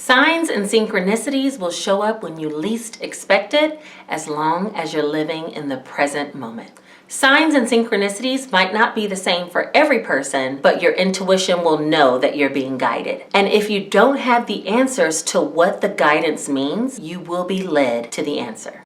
Signs and synchronicities will show up when you least expect it, as long as you're living in the present moment. Signs and synchronicities might not be the same for every person, but your intuition will know that you're being guided. And if you don't have the answers to what the guidance means, you will be led to the answer.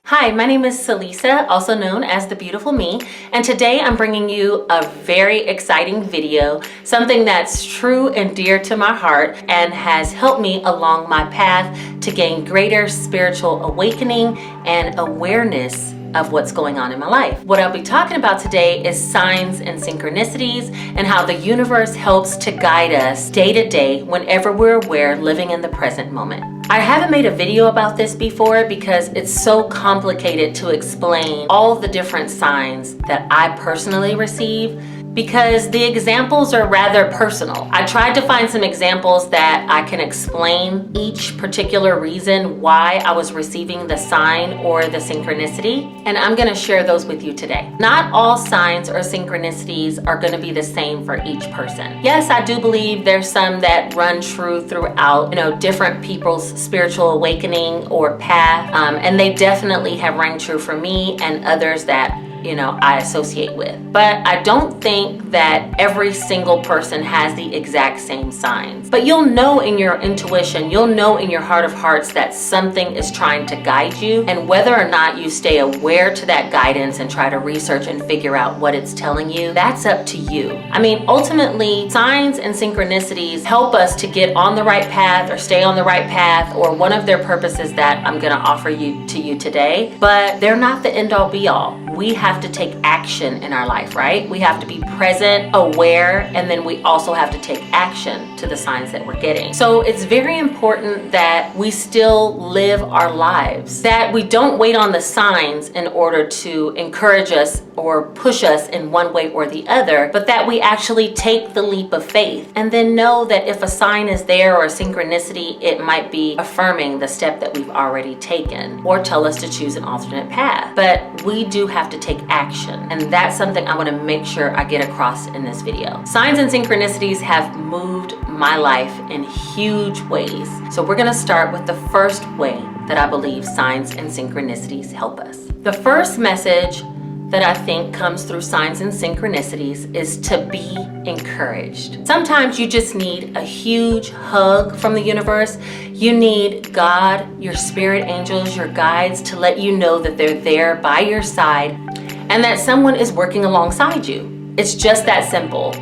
Hi, my name is Salisa, also known as The Beautiful Me, and today I'm bringing you a very exciting video, something that's true and dear to my heart and has helped me along my path to gain greater spiritual awakening and awareness of what's going on in my life. What I'll be talking about today is signs and synchronicities and how the universe helps to guide us day to day whenever we're aware, living in the present moment. I haven't made a video about this before because it's so complicated to explain all the different signs that I personally receive, because the examples are rather personal. I tried to find some examples that I can explain each particular reason why I was receiving the sign or the synchronicity, and I'm gonna share those with you today. Not all signs or synchronicities are gonna be the same for each person. Yes, I do believe there's some that run true throughout, different people's spiritual awakening or path, and they definitely have rang true for me and others that I associate with. But I don't think that every single person has the exact same signs. But you'll know in your intuition, you'll know in your heart of hearts that something is trying to guide you, and whether or not you stay aware to that guidance and try to research and figure out what it's telling you, that's up to you. I mean, ultimately, signs and synchronicities help us to get on the right path or stay on the right path, or one of their purposes that I'm gonna offer to you today, but they're not the end all be all. We have to take action in our life, right? We have to be present, aware, and then we also have to take action to the signs that we're getting. So it's very important that we still live our lives, that we don't wait on the signs in order to encourage us or push us in one way or the other, but that we actually take the leap of faith and then know that if a sign is there or a synchronicity, it might be affirming the step that we've already taken or tell us to choose an alternate path. But we do have to take action, and that's something I want to make sure I get across in this video. Signs and synchronicities have moved my life in huge ways. So we're going to start with the first way that I believe signs and synchronicities help us. The first message that I think comes through signs and synchronicities is to be encouraged. Sometimes you just need a huge hug from the universe. You need God, your spirit angels, your guides to let you know that they're there by your side and that someone is working alongside you. It's just that simple.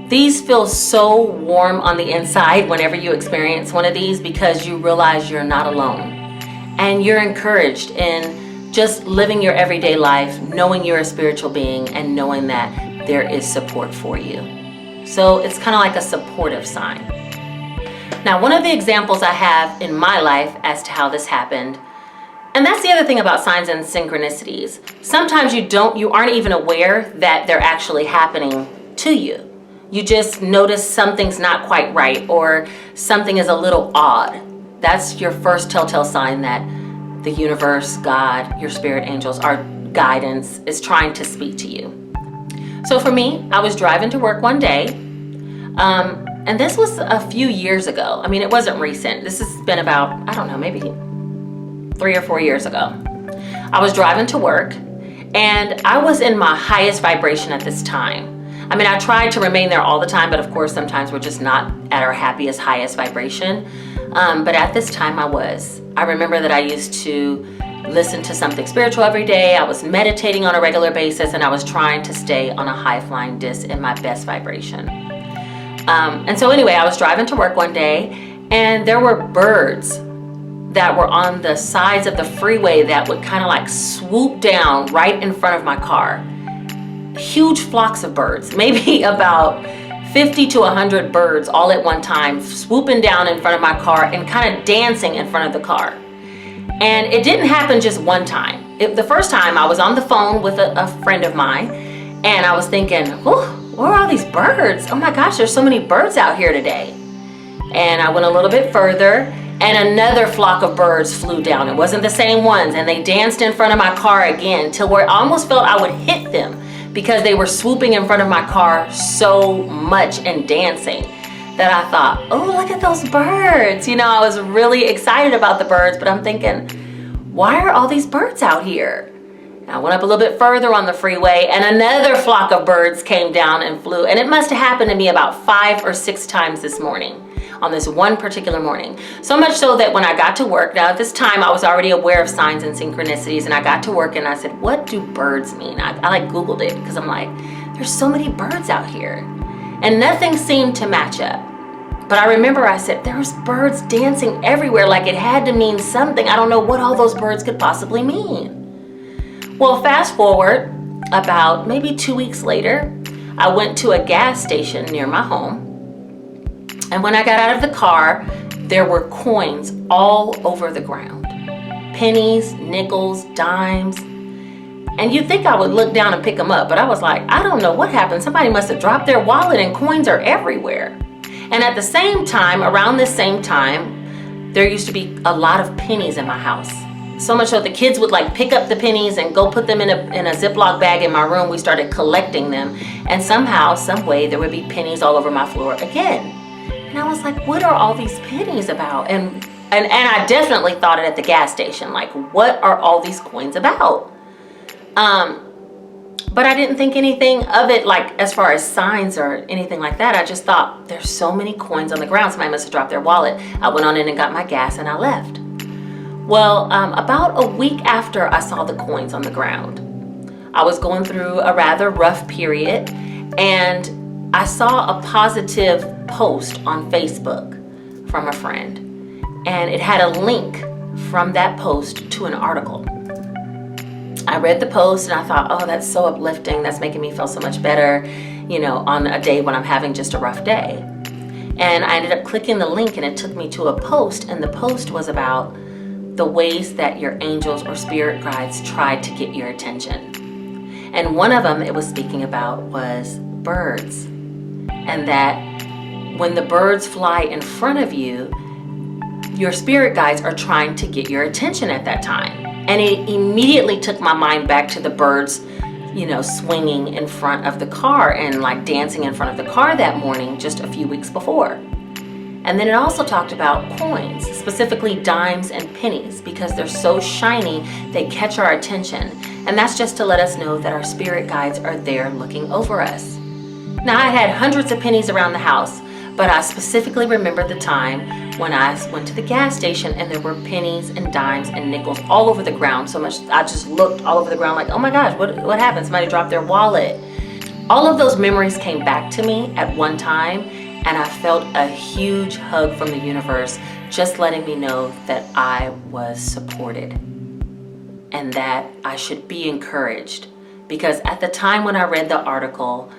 These feel so warm on the inside whenever you experience one of these, because you realize you're not alone and you're encouraged in just living your everyday life, knowing you're a spiritual being and knowing that there is support for you. So it's kind of like a supportive sign. Now, one of the examples I have in my life as to how this happened, and that's the other thing about signs and synchronicities. Sometimes you aren't even aware that they're actually happening to you. You just notice something's not quite right or something is a little odd. That's your first telltale sign that the universe, God, your spirit angels, our guidance is trying to speak to you. So for me, I was driving to work one day, and this was a few years ago. I mean, it wasn't recent. This has been about, I don't know, maybe 3 or 4 years ago. I was driving to work, and I was in my highest vibration at this time. I mean, I tried to remain there all the time, but of course, sometimes we're just not at our happiest, highest vibration. But at this time I was. I remember that I used to listen to something spiritual every day. I was meditating on a regular basis, and I was trying to stay on a high-flying disc in my best vibration. And so anyway, I was driving to work one day, and there were birds that were on the sides of the freeway that would kind of like swoop down right in front of my car. Huge flocks of birds, maybe about 50 to 100 birds all at one time, swooping down in front of my car and kind of dancing in front of the car. And it didn't happen just one time. The first time I was on the phone with a friend of mine, and I was thinking, oh, where are all these birds? Oh my gosh, there's so many birds out here today. And I went a little bit further, and another flock of birds flew down. It wasn't the same ones, and they danced in front of my car again till where I almost felt I would hit them because they were swooping in front of my car so much and dancing that I thought, oh, look at those birds. You know, I was really excited about the birds, but I'm thinking, why are all these birds out here? And I went up a little bit further on the freeway and another flock of birds came down and flew. And it must have happened to me about 5 or 6 times this morning, on this one particular morning. So much so that when I got to work, now at this time I was already aware of signs and synchronicities, and I got to work and I said, what do birds mean? I like Googled it because I'm like, there's so many birds out here. And nothing seemed to match up. But I remember I said, there was birds dancing everywhere, like it had to mean something. I don't know what all those birds could possibly mean. Well, fast forward about maybe 2 weeks later, I went to a gas station near my home. And when I got out of the car, there were coins all over the ground. Pennies, nickels, dimes. And you'd think I would look down and pick them up, but I was like, I don't know what happened. Somebody must have dropped their wallet, and coins are everywhere. And at the same time, around this same time, there used to be a lot of pennies in my house. So much so the kids would like pick up the pennies and go put them in a Ziploc bag in my room. We started collecting them. And somehow, some way, there would be pennies all over my floor again. And I was like, what are all these pennies about? And I definitely thought it at the gas station. Like, what are all these coins about? But I didn't think anything of it, like as far as signs or anything like that. I just thought, there's so many coins on the ground. Somebody must have dropped their wallet. I went on in and got my gas and I left. Well, about a week after I saw the coins on the ground, I was going through a rather rough period, and I saw a positive post on Facebook from a friend, and it had a link from that post to an article. I read the post and I thought, oh, that's so uplifting. That's making me feel so much better, you know, on a day when I'm having just a rough day. And I ended up clicking the link and it took me to a post, and the post was about the ways that your angels or spirit guides tried to get your attention. And one of them it was speaking about was birds. And that when the birds fly in front of you, your spirit guides are trying to get your attention at that time. And it immediately took my mind back to the birds, you know, swinging in front of the car and like dancing in front of the car that morning just a few weeks before. And then it also talked about coins, specifically dimes and pennies, because they're so shiny, they catch our attention. And that's just to let us know that our spirit guides are there looking over us. Now, I had hundreds of pennies around the house, but I specifically remember the time when I went to the gas station and there were pennies and dimes and nickels all over the ground. So much, I just looked all over the ground like, oh my gosh, what happened? Somebody dropped their wallet. All of those memories came back to me at one time, and I felt a huge hug from the universe, just letting me know that I was supported and that I should be encouraged. Because at the time when I read the article,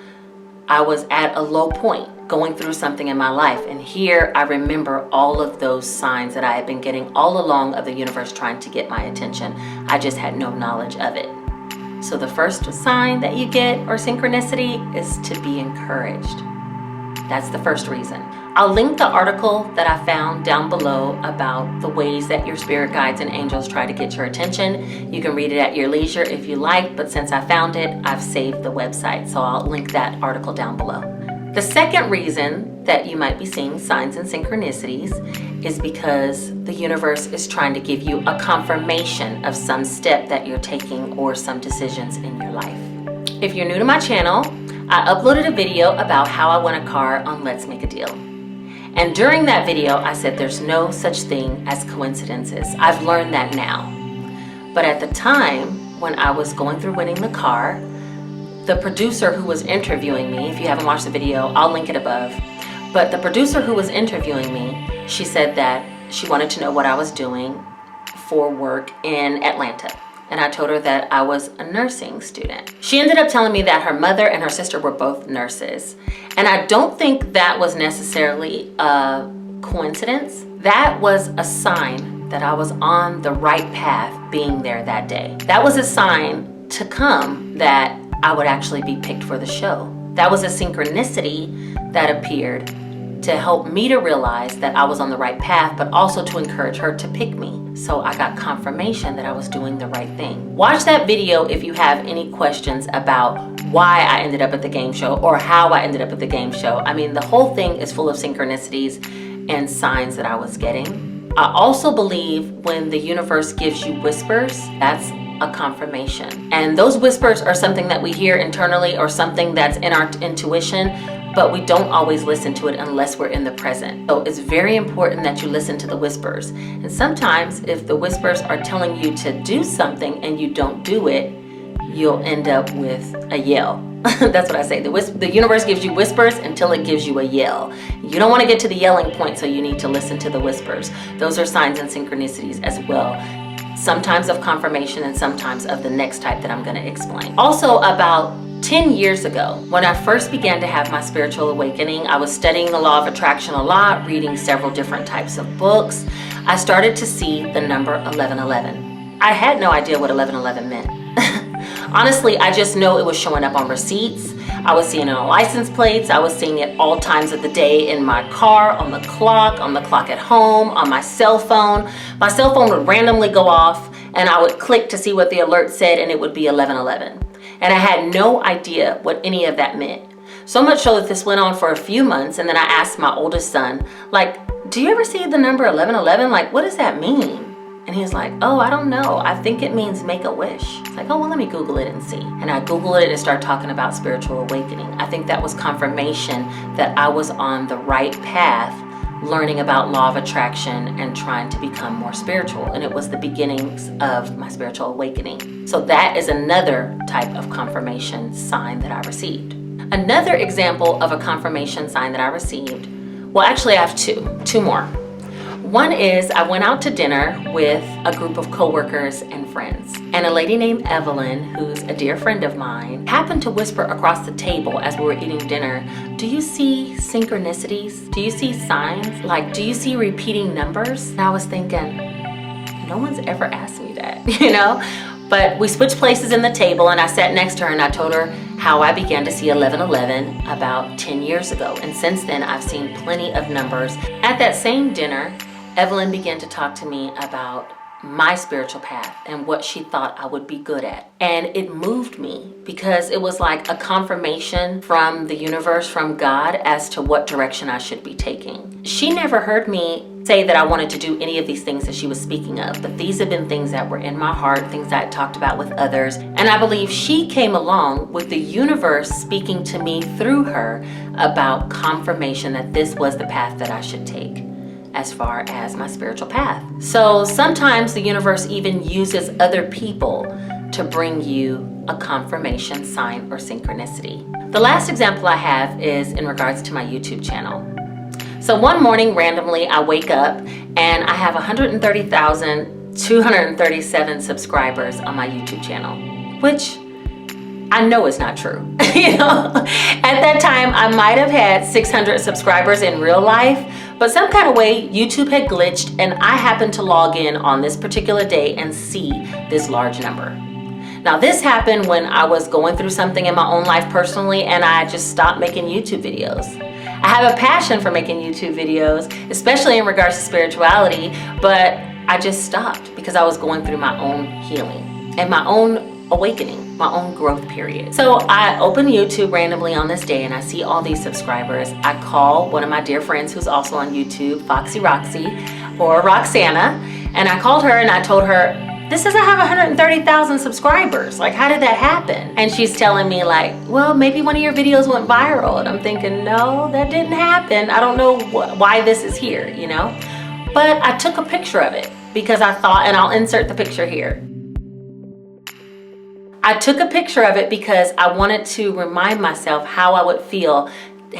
I was at a low point, going through something in my life. And here I remember all of those signs that I had been getting all along of the universe trying to get my attention. I just had no knowledge of it. So the first sign that you get, or synchronicity, is to be encouraged. That's the first reason. I'll link the article that I found down below about the ways that your spirit guides and angels try to get your attention. You can read it at your leisure if you like, but since I found it, I've saved the website, so I'll link that article down below. The second reason that you might be seeing signs and synchronicities is because the universe is trying to give you a confirmation of some step that you're taking or some decisions in your life. If you're new to my channel, I uploaded a video about how I won a car on Let's Make a Deal. And during that video, I said there's no such thing as coincidences. I've learned that now. But at the time, when I was going through winning the car, the producer who was interviewing me, if you haven't watched the video, I'll link it above. But the producer who was interviewing me, she said that she wanted to know what I was doing for work in Atlanta. And I told her that I was a nursing student. She ended up telling me that her mother and her sister were both nurses. And I don't think that was necessarily a coincidence. That was a sign that I was on the right path being there that day. That was a sign to come that I would actually be picked for the show. That was a synchronicity that appeared to help me to realize that I was on the right path, but also to encourage her to pick me. So I got confirmation that I was doing the right thing. Watch that video if you have any questions about why I ended up at the game show or how I ended up at the game show. I mean, the whole thing is full of synchronicities and signs that I was getting. I also believe when the universe gives you whispers, that's a confirmation. And those whispers are something that we hear internally or something that's in our intuition, but we don't always listen to it unless we're in the present. So it's very important that you listen to the whispers. And sometimes if the whispers are telling you to do something and you don't do it, you'll end up with a yell. That's what I say. The universe gives you whispers until it gives you a yell. You don't want to get to the yelling point, so you need to listen to the whispers. Those are signs and synchronicities as well. Sometimes of confirmation and sometimes of the next type that I'm going to explain. Also, about 10 years ago, when I first began to have my spiritual awakening, I was studying the law of attraction a lot, reading several different types of books. I started to see the number 1111. I had no idea what 1111 meant. Honestly, I just know it was showing up on receipts. I was seeing it on license plates. I was seeing it all times of the day in my car, on the clock at home, on my cell phone. My cell phone would randomly go off and I would click to see what the alert said and it would be 1111. And I had no idea what any of that meant. So much so that this went on for a few months, and then I asked my oldest son, like, do you ever see the number 1111? Like, what does that mean? And he's like, oh, I don't know. I think it means make a wish. It's like, oh, well, let me Google it and see. And I Googled it and started talking about spiritual awakening. I think that was confirmation that I was on the right path, learning about law of attraction and trying to become more spiritual. And it was the beginnings of my spiritual awakening. So that is another type of confirmation sign that I received. Another example of a confirmation sign that I received, well, actually I have two more. One is I went out to dinner with a group of coworkers and friends, and a lady named Evelyn, who's a dear friend of mine, happened to whisper across the table as we were eating dinner, do you see synchronicities? Do you see signs? Like, do you see repeating numbers? And I was thinking, no one's ever asked me that, you know? But we switched places in the table and I sat next to her and I told her how I began to see 1111 about 10 years ago. And since then, I've seen plenty of numbers. At that same dinner, Evelyn began to talk to me about my spiritual path and what she thought I would be good at. And it moved me because it was like a confirmation from the universe, from God, as to what direction I should be taking. She never heard me say that I wanted to do any of these things that she was speaking of, but these have been things that were in my heart, things that I talked about with others. And I believe she came along with the universe speaking to me through her about confirmation that this was the path that I should take as far as my spiritual path. So sometimes the universe even uses other people to bring you a confirmation sign or synchronicity. The last example I have is in regards to my YouTube channel. So one morning, randomly, I wake up and I have 130,237 subscribers on my YouTube channel, which I know is not true. You know, at that time, I might have had 600 subscribers in real life, but some kind of way YouTube had glitched and I happened to log in on this particular day and see this large number. Now, this happened when I was going through something in my own life personally and I just stopped making YouTube videos. I have a passion for making YouTube videos, especially in regards to spirituality, but I just stopped because I was going through my own healing and my own awakening, my own growth period. So I open YouTube randomly on this day and I see all these subscribers. I call one of my dear friends who's also on YouTube, Foxy Roxy or Roxana, and I called her and I told her, this doesn't have 130,000 subscribers. Like, how did that happen? And she's telling me like, well, maybe one of your videos went viral. And I'm thinking, no, that didn't happen. I don't know why this is here, you know? But I took a picture of it because I thought, and I'll insert the picture here. I took a picture of it because I wanted to remind myself how I would feel,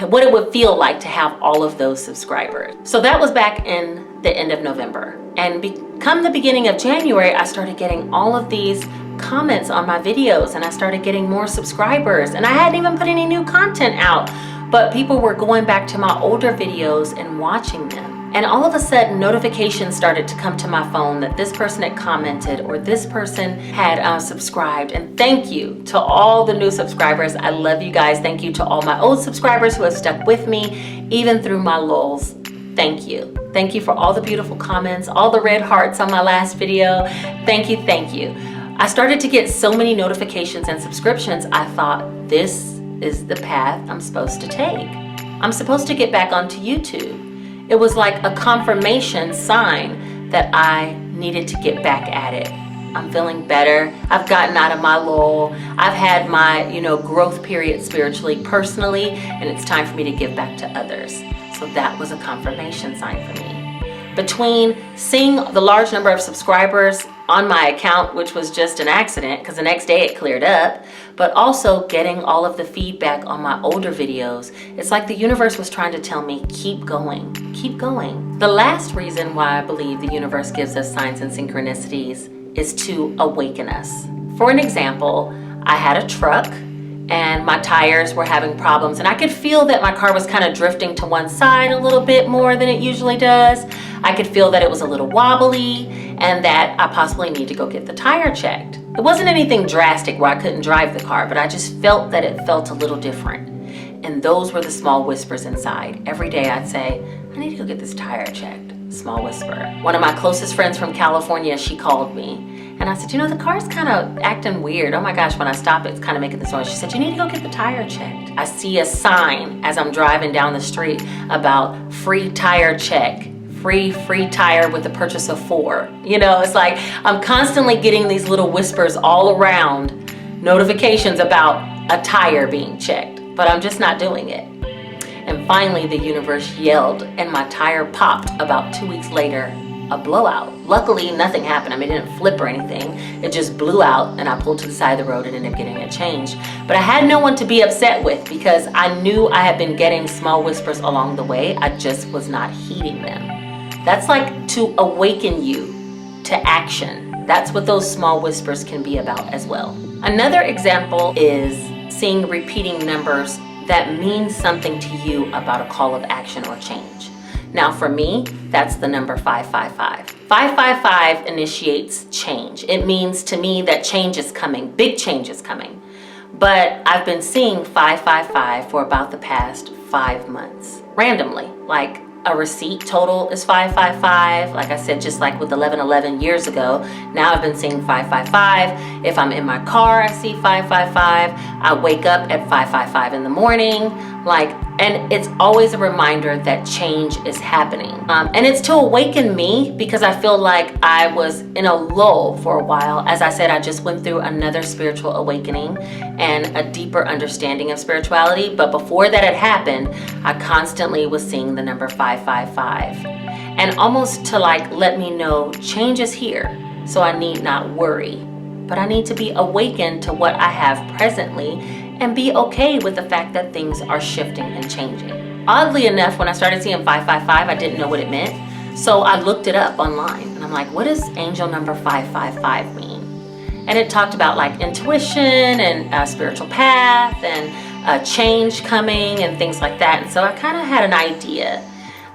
what it would feel like to have all of those subscribers. So that was back in the end of November. And come the beginning of January, I started getting all of these comments on my videos and I started getting more subscribers. And I hadn't even put any new content out, but people were going back to my older videos and watching them. And all of a sudden, notifications started to come to my phone that this person had commented or this person had subscribed. And thank you to all the new subscribers. I love you guys. Thank you to all my old subscribers who have stuck with me, even through my lulls. Thank you. Thank you for all the beautiful comments, all the red hearts on my last video. Thank you, thank you. I started to get so many notifications and subscriptions, I thought, this is the path I'm supposed to take. I'm supposed to get back onto YouTube. It was like a confirmation sign that I needed to get back at it. I'm feeling better. I've gotten out of my lull. I've had my, growth period spiritually, personally, and it's time for me to give back to others. So that was a confirmation sign for me. Between seeing the large number of subscribers on my account, which was just an accident because the next day it cleared up, but also getting all of the feedback on my older videos, it's like the universe was trying to tell me, keep going, keep going. The last reason why I believe the universe gives us signs and synchronicities is to awaken us. For an example, I had a truck and my tires were having problems, and I could feel that my car was kind of drifting to one side a little bit more than it usually does. I could feel that it was a little wobbly and that I possibly need to go get the tire checked. It wasn't anything drastic where I couldn't drive the car, but I just felt that it felt a little different. And those were the small whispers inside. Every day I'd say, I need to go get this tire checked. Small whisper. One of my closest friends from California, she called me. And I said, the car's kind of acting weird. Oh my gosh, when I stop, it's kind of making this noise. She said, you need to go get the tire checked. I see a sign as I'm driving down the street about free tire check, free tire with the purchase of 4. It's like I'm constantly getting these little whispers all around, notifications about a tire being checked, but I'm just not doing it. And finally, the universe yelled and my tire popped about 2 weeks later. A blowout. Luckily, nothing happened. It didn't flip or anything. It just blew out and I pulled to the side of the road and ended up getting it changed. But I had no one to be upset with because I knew I had been getting small whispers along the way. I just was not heeding them. That's like to awaken you to action. That's what those small whispers can be about as well. Another example is seeing repeating numbers that mean something to you about a call of action or change. Now for me, that's the number 555. 555 initiates change. It means to me that change is coming, big change is coming. But I've been seeing 555 for about the past 5 months, randomly. Like a receipt total is 555. Like I said, just like with 1111 years ago, now I've been seeing 555. If I'm in my car, I see 555. I wake up at 555 in the morning. And it's always a reminder that change is happening. And it's to awaken me because I feel like I was in a lull for a while. As I said, I just went through another spiritual awakening and a deeper understanding of spirituality. But before that had happened, I constantly was seeing the number 555. And almost to let me know change is here. So I need not worry. But I need to be awakened to what I have presently and be okay with the fact that things are shifting and changing. Oddly enough, when I started seeing 555, I didn't know what it meant. So I looked it up online and I'm like, what does angel number 555 mean? And it talked about intuition and a spiritual path and a change coming and things like that. And so I kind of had an idea.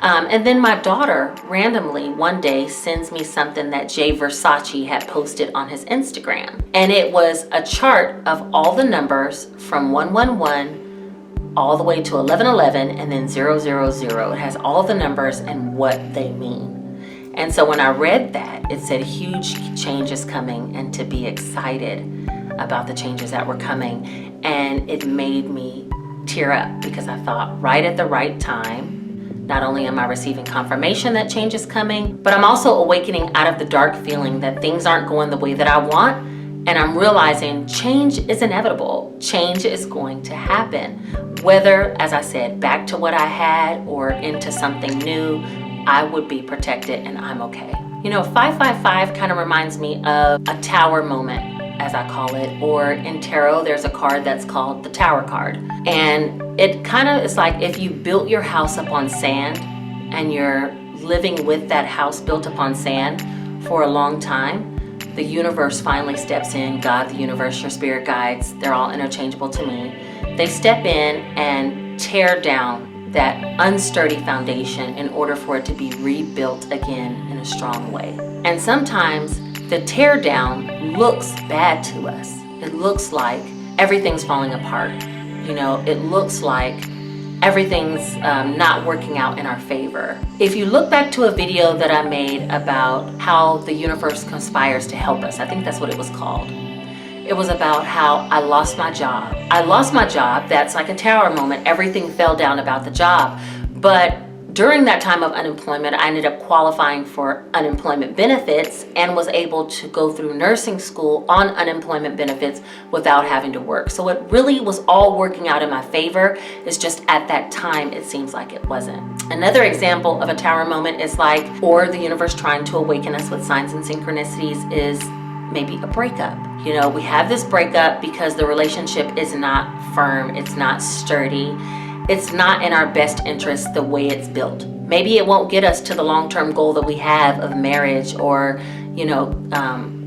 And then my daughter randomly one day sends me something that Jay Versace had posted on his Instagram. And it was a chart of all the numbers from 111 all the way to 1111 and then 000. It has all the numbers and what they mean. And so when I read that, it said huge changes coming and to be excited about the changes that were coming. And it made me tear up because I thought right at the right time. Not only am I receiving confirmation that change is coming, but I'm also awakening out of the dark feeling that things aren't going the way that I want. And I'm realizing change is inevitable. Change is going to happen. Whether, as I said, back to what I had or into something new, I would be protected and I'm okay. 555 kind of reminds me of a tower moment, as I call it, or in tarot, there's a card that's called the Tower card. And it kind of is like if you built your house up on sand and you're living with that house built upon sand for a long time, the universe finally steps in. God, the universe, your spirit guides, they're all interchangeable to me. They step in and tear down that unsturdy foundation in order for it to be rebuilt again in a strong way. And sometimes the tear down looks bad to us. It looks like everything's falling apart. You know, it looks like everything's not working out in our favor. If you look back to a video that I made about how the universe conspires to help us, I think that's what it was called. It was about how I lost my job. I lost my job. That's like a tower moment. Everything fell down about the job. But during that time of unemployment, I ended up qualifying for unemployment benefits and was able to go through nursing school on unemployment benefits without having to work. So it really was all working out in my favor. It's just at that time, it seems like it wasn't. Another example of a tower moment is like, or the universe trying to awaken us with signs and synchronicities, is maybe a breakup. You know, we have this breakup because the relationship is not firm, it's not sturdy. It's not in our best interest the way it's built. Maybe it won't get us to the long-term goal that we have of marriage or, you know,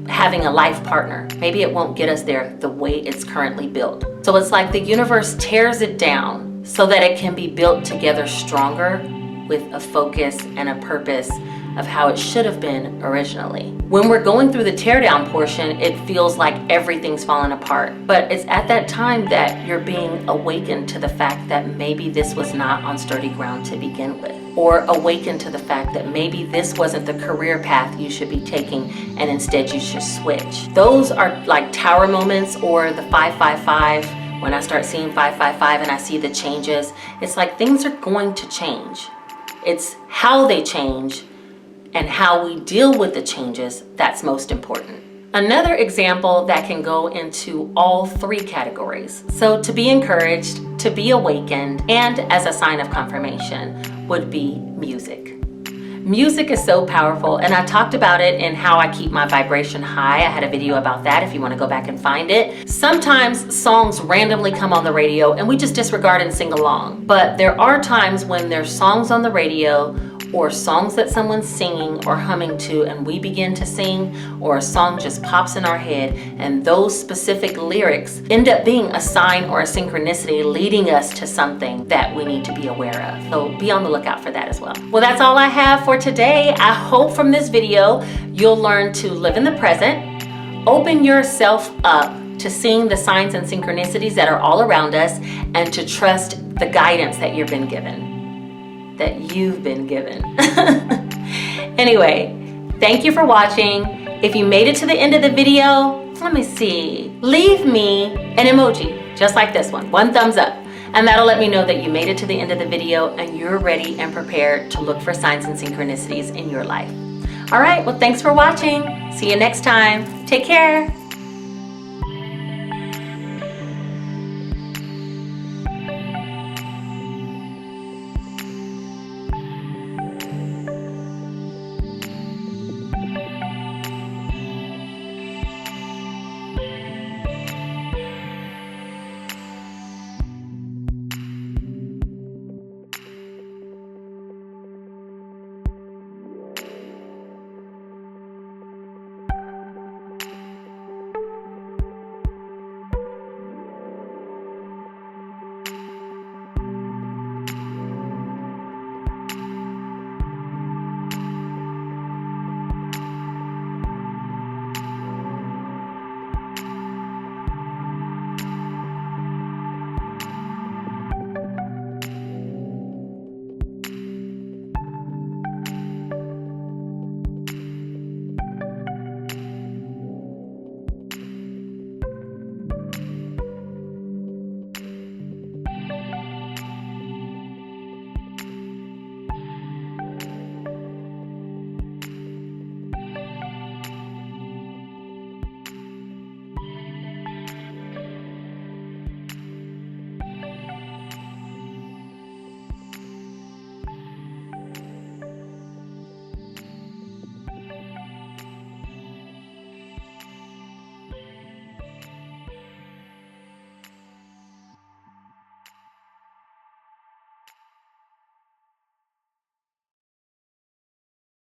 having a life partner. Maybe it won't get us there the way it's currently built. So it's like the universe tears it down so that it can be built together stronger with a focus and a purpose of how it should have been originally. When we're going through the teardown portion, it feels like everything's fallen apart. But it's at that time that you're being awakened to the fact that maybe this was not on sturdy ground to begin with. Or awakened to the fact that maybe this wasn't the career path you should be taking and instead you should switch. Those are like tower moments, or the 555. When I start seeing 555 and I see the changes, it's like things are going to change. It's how they change and how we deal with the changes that's most important. Another example that can go into all three categories. So to be encouraged, to be awakened, and as a sign of confirmation would be music. Music is so powerful, and I talked about it in how I keep my vibration high. I had a video about that if you want to go back and find it. Sometimes songs randomly come on the radio and we just disregard and sing along. But there are times when there's songs on the radio or songs that someone's singing or humming to and we begin to sing, or a song just pops in our head and those specific lyrics end up being a sign or a synchronicity leading us to something that we need to be aware of. So be on the lookout for that as well. Well, that's all I have for today. I hope from this video you'll learn to live in the present, open yourself up to seeing the signs and synchronicities that are all around us, and to trust the guidance that you've been given. Anyway, thank you for watching. If you made it to the end of the video, let me see, leave me an emoji, just like this one thumbs up. And that'll let me know that you made it to the end of the video and you're ready and prepared to look for signs and synchronicities in your life. All right, well, thanks for watching. See you next time. Take care.